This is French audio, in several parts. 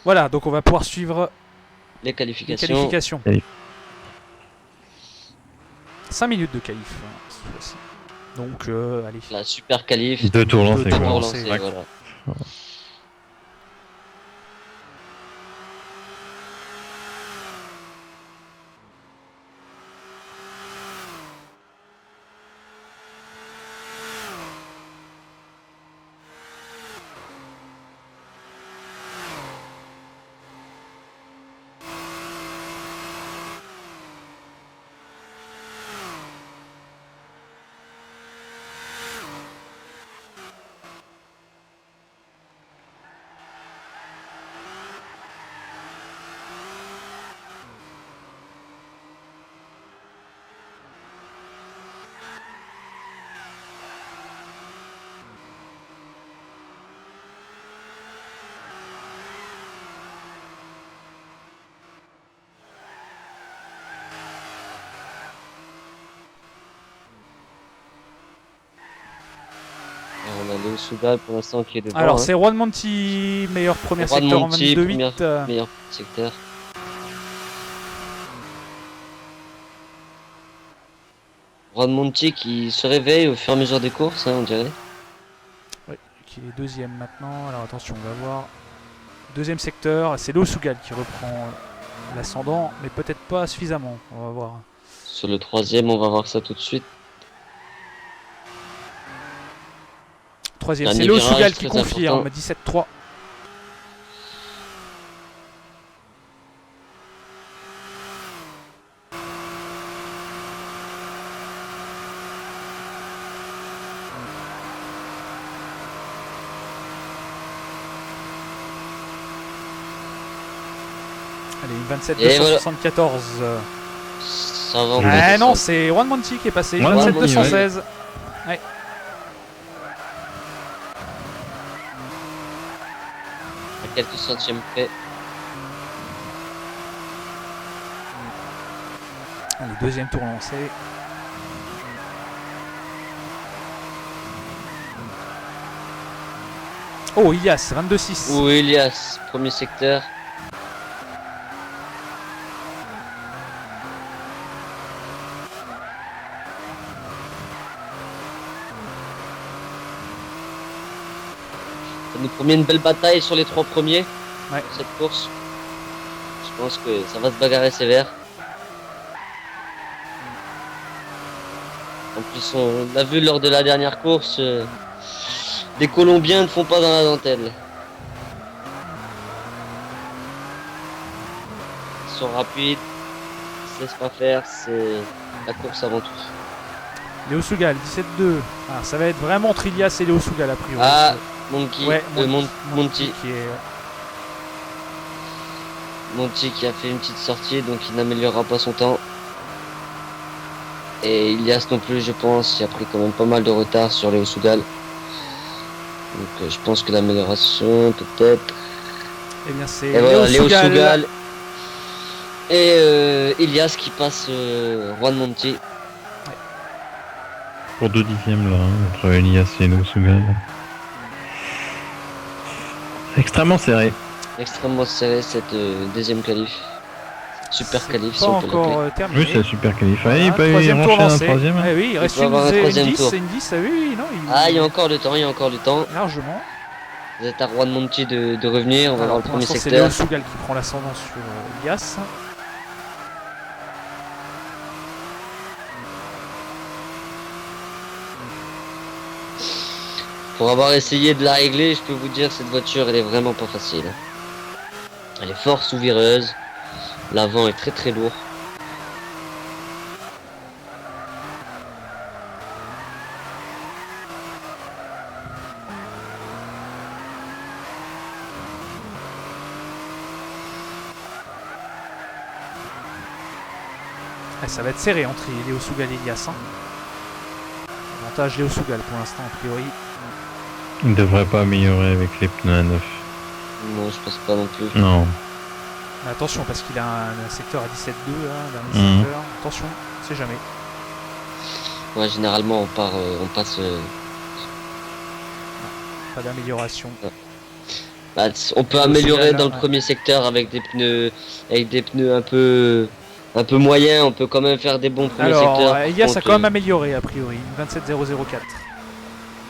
Voilà, donc on va pouvoir suivre Les les qualifications. qualifications. Qualif. 5 minutes de qualif cette fois-ci. Donc, allez. La super qualif. 2 tours lancés, Deux Tour tours quoi. lancés. lancé, voilà. Alors, on a Léo Sougal pour l'instant qui est devant. Alors, c'est Juan Monti, meilleur premier Juan secteur en Monti, 22-8. meilleur secteur. Juan Monti qui se réveille au fur et à mesure des courses, on dirait. Ouais, qui est deuxième maintenant. Alors, attention, on va voir. Deuxième secteur, c'est Léo Sougal qui reprend l'ascendant, mais peut-être pas suffisamment. On va voir. Sur le troisième, on va voir ça tout de suite. Troisième, Dernier c'est Léo virage, Sougal qui très confirme, important. 17-3. Allez, une 27 Et 274. Ça va, on Ah va non, descendre. c'est Juan Monti qui est passé. Juan 27 Monti, 216. Ouais. À quelques centièmes près. Allez, deuxième tour lancé. Oh, Ilias, 22-6. Ou Elias, premier secteur. Ça nous promet une belle bataille sur les 3 premiers. Ouais. Pour cette course. Je pense que ça va se bagarrer sévère. En plus, on l'a vu lors de la dernière course, les Colombiens ne font pas dans la dentelle. Ils sont rapides, ils se laissent pas faire, c'est la course avant tout. Léo Sougal, 17-2. Ah, ça va être vraiment entre Ilias et Léo Sougal a priori. Ah, Monkey, Ouais, Monty qui est. Monty qui a fait une petite sortie, donc il n'améliorera pas son temps. Et Ilias non plus, je pense, il a pris quand même pas mal de retard sur Léo Sougal. Donc je pense que l'amélioration peut-être. Eh bien, c'est Et voilà, Léo Sougal. Sougal. Et Ilias qui passe Juan Monti. Pour 2 dixièmes là, entre Elias et Léo Sougal. Extrêmement serré. Extrêmement serré cette deuxième qualif. Super C'est qualif si pas on peut encore l'appeler. terminé. Oui, c'est super qualif. Voilà, Il peut y troisième tour ranger un lancé. troisième. Eh oui, il reste peut une, avoir un une troisième 10, tour. c'est une 10, ah oui, non, Ah, il y a encore le temps, il y a encore le temps. largement. Vous êtes à Juan Monti de revenir, on va voir Alors, le pour premier l'instant, c'est Léo secteur. Sougal qui prend l'ascendant sur Ilias. Pour avoir essayé de la régler, je peux vous dire cette voiture elle est vraiment pas facile. Elle est fort sous-vireuse. L'avant est très très lourd. Eh, ça va être serré entre Léo Sougal et Ilias. Avantage Léo Sougal pour l'instant, a priori. Il ne devrait pas améliorer avec les pneus à neuf. Non, je pense pas non plus. Non. Mais attention, parce qu'il a un secteur à 17-2, dernier Mhm. secteur. Attention, on sait jamais. Ouais, généralement on passe. Pas d'amélioration. Bah, on peut Et au améliorer Sougal, dans le ouais. premier secteur avec des pneus un peu moyens. On peut quand même faire des bons premiers Alors, secteurs. Par Elias a contre, quand même amélioré a priori. 27004.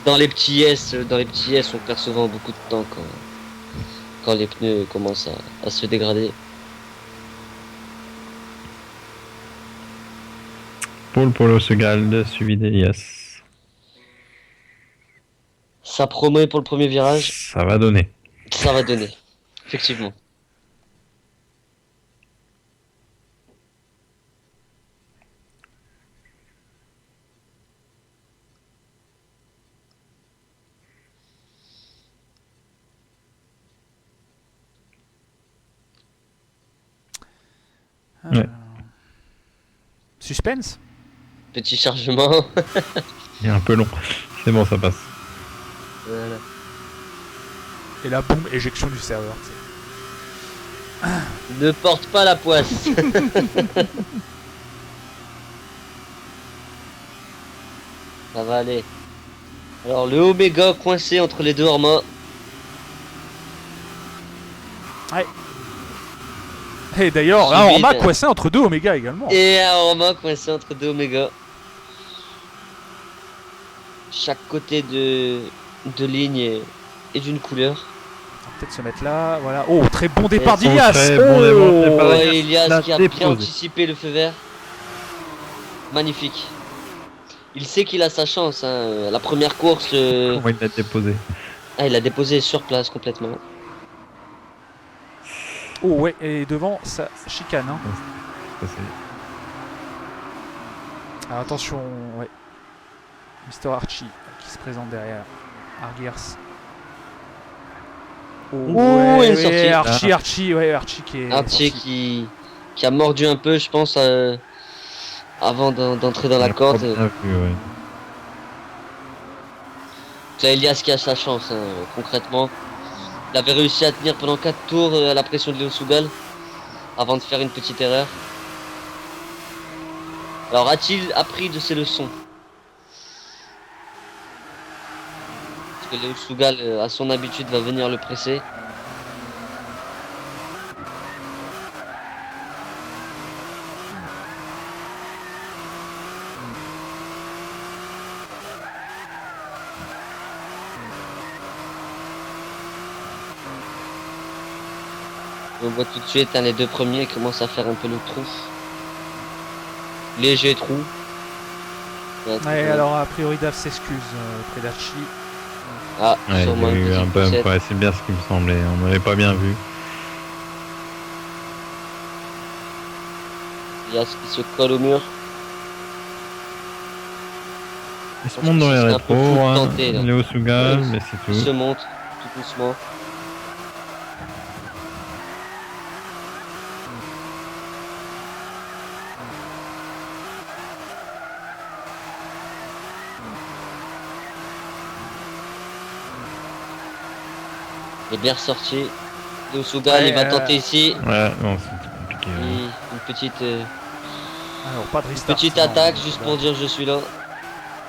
dans les petits S, on perd souvent beaucoup de temps quand les pneus commencent à se dégrader. Paul Polo Segal, suivi d'Elias. Ça promet pour le premier virage. Ça va donner. Ça va donner. Effectivement. Ouais. Suspense. Petit chargement. Il est un peu long. C'est bon, ça passe. Voilà. Et là, boum, éjection du serveur. Tu sais. Ne porte pas la poisse. Ça va aller. Alors le Oméga coincé entre les deux Orma. Et d'ailleurs, là, Suivi on m'a d'un- coincé entre deux Oméga également. Et un Orma coincé entre deux Oméga. Chaque côté de ligne est d'une couleur. On va peut-être se mettre là. Voilà. Oh, très bon départ Et d'Ilias. très bon départ. Ouais, Elias Elias l'a qui a bien déposé. anticipé le feu vert. Magnifique. Il sait qu'il a sa chance. Hein. La première course, Comment il l'a déposé? il a déposé sur place complètement. Oh, ouais, et devant, ça chicane. Hein. Ça, c'est- Alors, attention, ouais. Mister Archie qui se présente derrière. Arguers. Oh, Ouh, une sortie. Archie, ouais, Archie qui est. Archie sorti. qui a mordu un peu, je pense, avant d'entrer dans il la a pas corde. bien vu, ouais. C'est Elias qui a sa chance, hein, concrètement. Il avait réussi à tenir pendant 4 tours à la pression de Léo Sougal avant de faire une petite erreur. Alors a-t-il appris de ses leçons? Parce que Léo Sougal, à son habitude, va venir le presser. On voit tout de suite, hein, les deux premiers commencent à faire un peu le trou. Léger trou. Ouais, alors a priori Dave s'excuse auprès d'Archie. Ah, Ouais, il y sûrement a une eu un petite bump, poussette. ouais, c'est bien ce qui me semblait. On n'avait pas bien vu. Elias qui se colle au mur. Il se pense monte que dans ce les serait un peu rétros, fou de hein. tenter, là. Léo Sougal, Ouais, mais c'est Il se tout. monte tout doucement. Il est bien ressorti. Léo Sougal, Ouais, il va tenter ici. Ouais, non, c'est compliqué. Et Ouais. une Alors, pas de restart. petite non, attaque non, juste non, pour dire je suis là.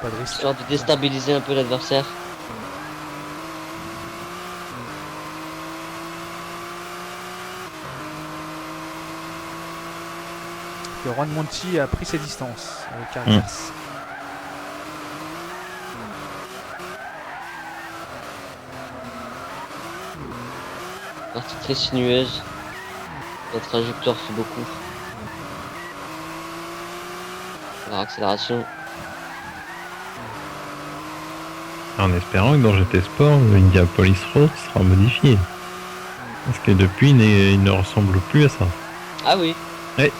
Pas de restart. Histoire de déstabiliser un peu l'adversaire. Que Juan Monti a pris ses distances avec Arguers. Partie très sinueuse. La trajectoire fait beaucoup. Alors accélération. En espérant que dans GT Sport, le Indianapolis Road sera modifié. Parce que depuis, il ne ressemble plus à ça. Ah oui. Ouais.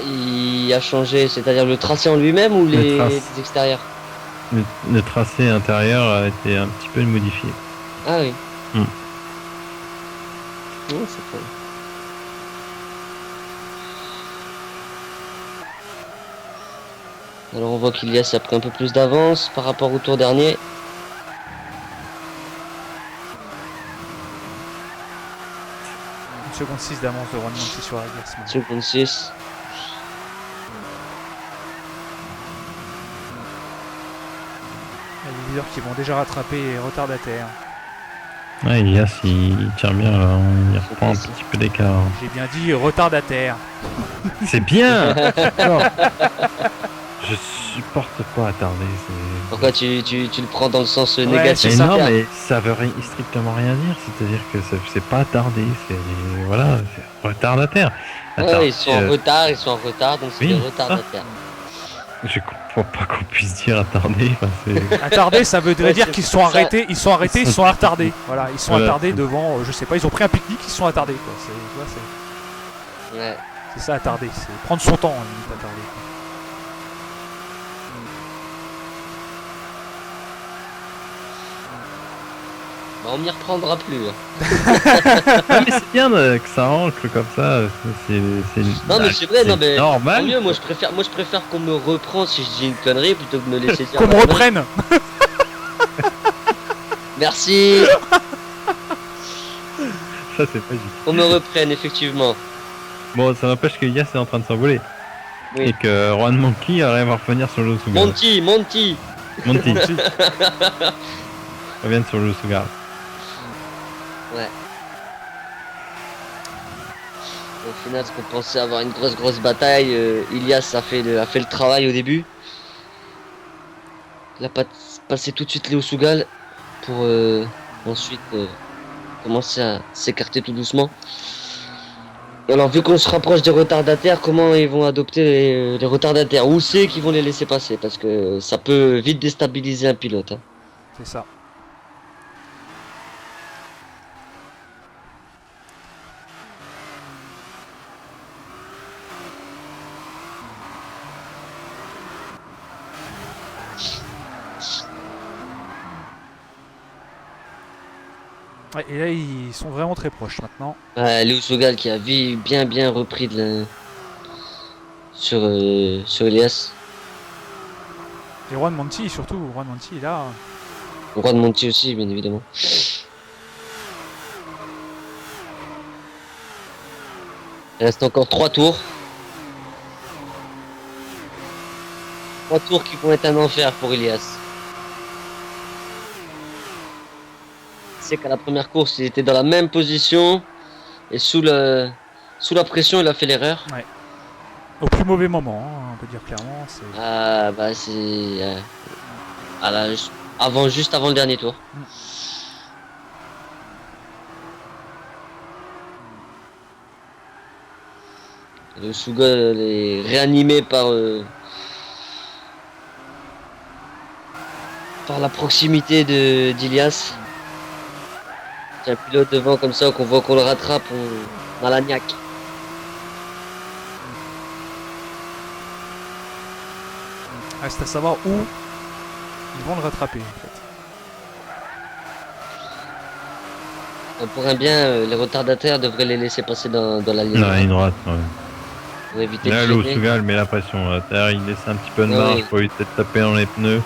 Il a changé, c'est-à-dire le tracé en lui-même ou Les traces. les extérieurs? Le tracé intérieur a été un petit peu modifié. Ah oui. Hmm. Ouais, c'est cool. Alors on voit qu'Ilias a pris un peu plus d'avance par rapport au tour dernier. Une seconde 6 d'avance de Juan Monti sur Arguers. Seconde 6. Il y a des leaders qui vont déjà rattraper les retardataires. Ouais, Ilias, il tire bien là, il reprend un petit peu d'écart. J'ai bien dit retardataire. C'est bien. Non. Je supporte pas attarder. Pourquoi tu le prends dans le sens Ouais, négatif? c'est ça. Non, mais ça veut strictement rien dire. C'est-à-dire que c'est pas attardé. C'est voilà, c'est retardataire. Ouais, Attardé, ils sont en retard, donc c'est oui, des retardataires. je comprends pas qu'on puisse dire attardé. Enfin, c'est... Attardé, ça voudrait Ouais, dire c'est qu'ils sont ça. arrêtés, ils sont attardés. Voilà, ils sont Voilà. attardés devant, je sais pas, ils ont pris un pique-nique, ils sont attardés quoi. Ouais. C'est ça attardé, c'est prendre son temps, limite attardé. Quoi. Bah, on m'y reprendra plus. Non, mais c'est bien que ça ancre comme ça. Non mais c'est vrai, non mais tant normal. mieux, moi je préfère qu'on me reprend si je dis une connerie plutôt que de me laisser dire. Qu'on me ma connerie. reprenne. Merci. Ça c'est pas juste. Qu'on me reprenne effectivement. Bon, ça n'empêche que Ilias est en train de s'envoler. Oui. Et que Juan Monkey arrive à revenir sur le Sugar. Monty. Monty. Revienne sur le Sugar. Ouais. Au final, ce qu'on pensait avoir une grosse bataille, Ilias a fait le travail au début. Il a passé tout de suite Léo Sougal pour ensuite commencer à s'écarter tout doucement. Et alors, vu qu'on se rapproche des retardataires, comment ils vont adopter les retardataires? Où c'est qu'ils vont les laisser passer? Parce que ça peut vite déstabiliser un pilote. Hein. C'est ça. Ouais, et là, ils sont vraiment très proches maintenant. Léo Sougal qui a bien repris sur Elias. Et Juan Monty, surtout, Juan Monty, là, Le roi de Monty aussi, bien évidemment. Il reste encore 3 tours. 3 tours qui vont être un enfer pour Elias. C'est qu'à la première course, il était dans la même position. Et sous la pression, il a fait l'erreur. au plus mauvais moment, hein, on peut dire clairement. C'est... Ah, bah c'est... juste avant le dernier tour. Le Suga est réanimé par la proximité d'Ilias. C'est un pilote devant comme ça qu'on voit qu'on le rattrape, on a la niaque. Reste à savoir où ils vont le rattraper en fait. Pour un bien, les retardataires devraient les laisser passer dans la ligne. Non, une droite. Ouais. Pour éviter Là, de le gêner. Sugal met la pression. À terre, il laisse un petit peu de Ouais, marge oui. pour éviter de taper dans les pneus.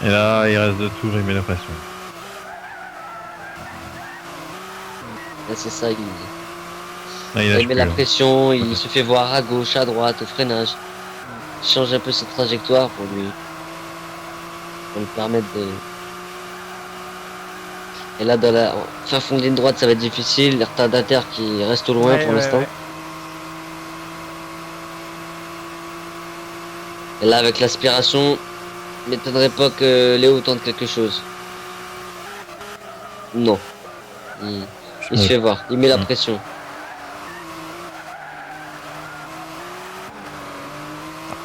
Et là, il reste 2 tours, il met la pression. Là, c'est ça, Là, il il lâche met plus, la hein. pression, il se fait voir à gauche, à droite, au freinage. Il change un peu sa trajectoire pour lui permettre de... Et là, dans la fin fond de ligne droite, ça va être difficile. Les retardataires qui restent au loin Ouais, pour ouais, l'instant. ouais. Et là, avec l'aspiration, il m'étonnerait pas que Léo tente quelque chose. Non. Il se fait voir, il met la pression.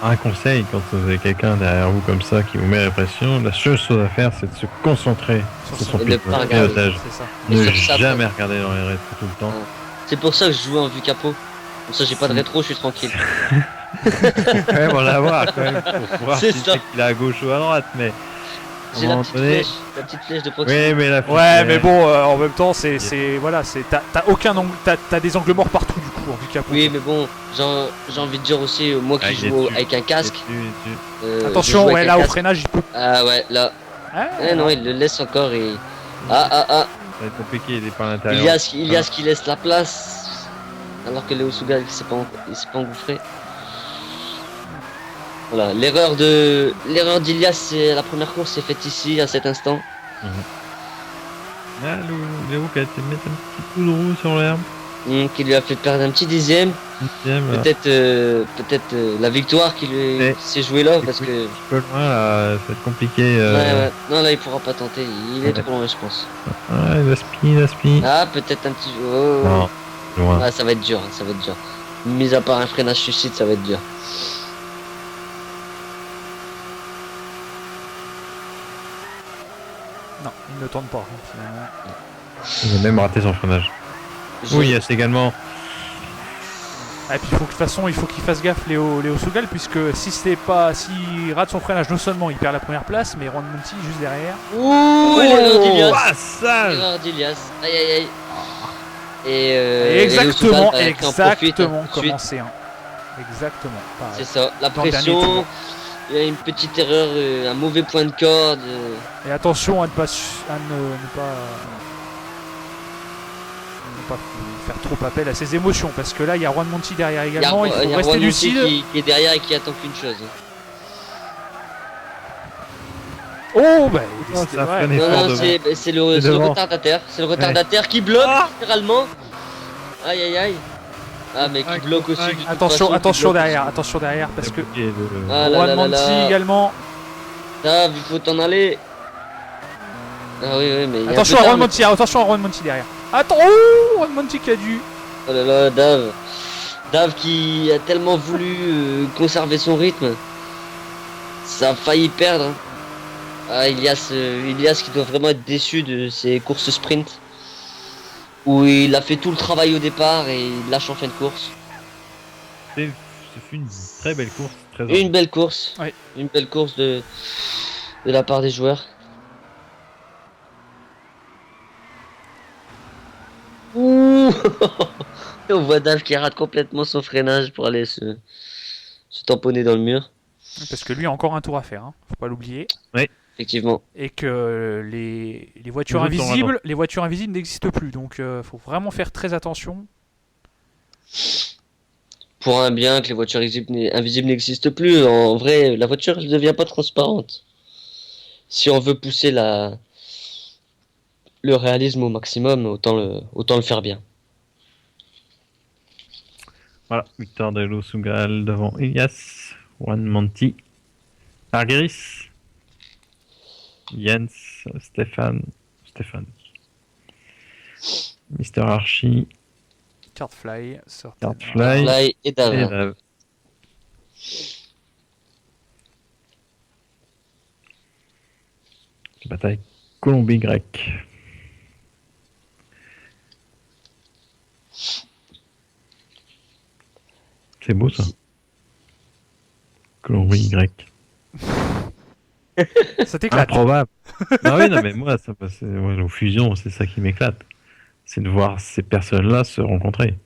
Un conseil, quand vous avez quelqu'un derrière vous comme ça qui vous met la pression, la seule chose à faire, c'est de se concentrer sur son Et ne pas regarder. pilotage. C'est ça. Et Ne sur ça, jamais regarder dans les rétros tout le temps. C'est pour ça que je jouais en vue capot. Comme ça, j'ai pas de rétro, je suis tranquille. Quand même, on la voir quand même pour voir C'est si ça. c'est qu'il est à gauche ou à droite, mais J'ai à un la moment petite donné- flèche, de proximité. Oui, mais la Ouais, mais bon, en même temps, c'est voilà, c'est t'as aucun angle, t'as des angles morts partout du coup en vue capot. Oui, mais bon, j'ai envie de dire aussi, moi qui Ah, il est joue dessus. avec un casque. je Attention, joue avec ouais, un là au casque. freinage, il peut. Ah ouais, là. Ah, Eh non, il le laisse encore et. Ah. Ça va être compliqué, il est pas à l'intérieur. Ilias qui laisse la place. Alors que Léo Sougal il s'est pas engouffré. Voilà, l'erreur d'Ilias, c'est la première course, c'est faite ici, à cet instant. Ah, Léo qui a été mettre un petit coup de roue sur l'herbe. Qui lui a fait perdre un petit dixième. Dixième, là. Peut-être la victoire qui Ouais. s'est jouée là parce que. Un petit peu loin, là, ça va être compliqué. Ouais. Non, là il pourra pas tenter. Il est Ouais. trop loin, je pense. Ouais, l'aspi. Ah, peut-être un petit. Oh. Non, loin. Ah, ça va être dur, hein, ça va être dur. Mis à part un freinage suicide, ça va être dur. Non, il ne tourne pas, hein, finalement. Il a même raté son freinage. Oui, yes, également. Ah, et puis de toute façon, il faut qu'il fasse gaffe Léo Sougal, puisque s'il rate son freinage, non seulement il perd la première place, mais Juan Monti juste derrière. Ouh, l'erreur d'Ilias. Passage. L'erreur d'Ilias. Aïe aïe aïe. Et Exactement, Léo Sougal, qui en profite, exactement tout de suite. comment c'est. Hein. Exactement. pareil. C'est ça, la Dans le dernier pression. tour. Il y a une petite erreur, un mauvais point de corde. Et attention à ne pas faire trop appel à ses émotions, parce que là il y a Juan Monti derrière Il y a, également, il il faut y a rester Juan Monti lucide. qui est derrière et qui attend qu'une chose. Oh bah Oh, c'était ça vrai. freine. Non, fort non, devant. c'est le devant. retardataire. C'est le retardataire qui bloque littéralement. Aïe aïe aïe. Ah, mais qui bloque aussi. de toute façon, qui Attention bloque derrière, parce que Et le- Ah là Juan là là Monti là. également. Dave, il faut t'en aller. Ah oui, mais. il y a Attention un à peu Juan tard, Monti, attention à Juan Monti derrière. Attends, oh, Juan Monti qui a dû. Oh là là, Dave. Dave qui a tellement voulu conserver son rythme. Ça a failli perdre. Hein. Ah, Ilias qui doit vraiment être déçu de ses courses sprint. Où il a fait tout le travail au départ et il lâche en fin de course. Ce fut une très belle course. Très Une belle course. Ouais. Une belle course de la part des joueurs. Ouh. Et on voit Dave qui rate complètement son freinage pour aller se tamponner dans le mur. Parce que lui a encore un tour à faire, hein. Faut pas l'oublier. Effectivement. Et que les voitures Les autres sont invisibles n'existent plus, donc faut vraiment faire très attention. Pour un bien que les voitures invisibles n'existent plus, en vrai, la voiture ne devient pas transparente. Si on veut pousser le réalisme au maximum, autant le faire bien. Voilà, victoire de Léo Sougal devant Ilias, Juan Monti, Argeris, Jens, Stéphane, Mister Archie, Cardfly, Cardfly Fly et et Dave. Dave. Bataille Colombie-Grecque. C'est beau ça. Colombie-Grecque. Ça t'éclate. Improbable. Ah oui, non mais moi, aux fusions, c'est ça qui m'éclate. C'est de voir ces personnes-là se rencontrer.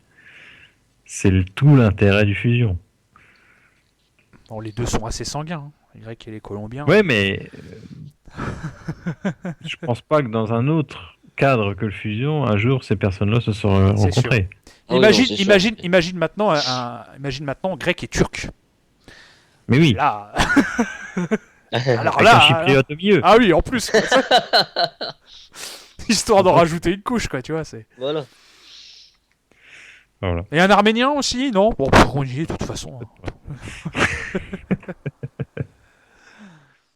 C'est tout l'intérêt du fusion. Bon, les deux sont assez sanguins, hein. Les Grecs et les Colombiens. Ouais, mais je pense pas que dans un autre cadre que le fusion, un jour ces personnes-là se seraient C'est rencontrées. Ah oui, Imagine, non, c'est sûr. imagine maintenant, imagine maintenant grec et turc. Mais oui, Là, alors avec là, un chypriote au milieu. ah oui, en plus, quoi. Histoire d'en rajouter une couche, quoi, tu vois. Voilà. Voilà. Et un Arménien aussi, non? Bon, on y est de toute façon. Hein.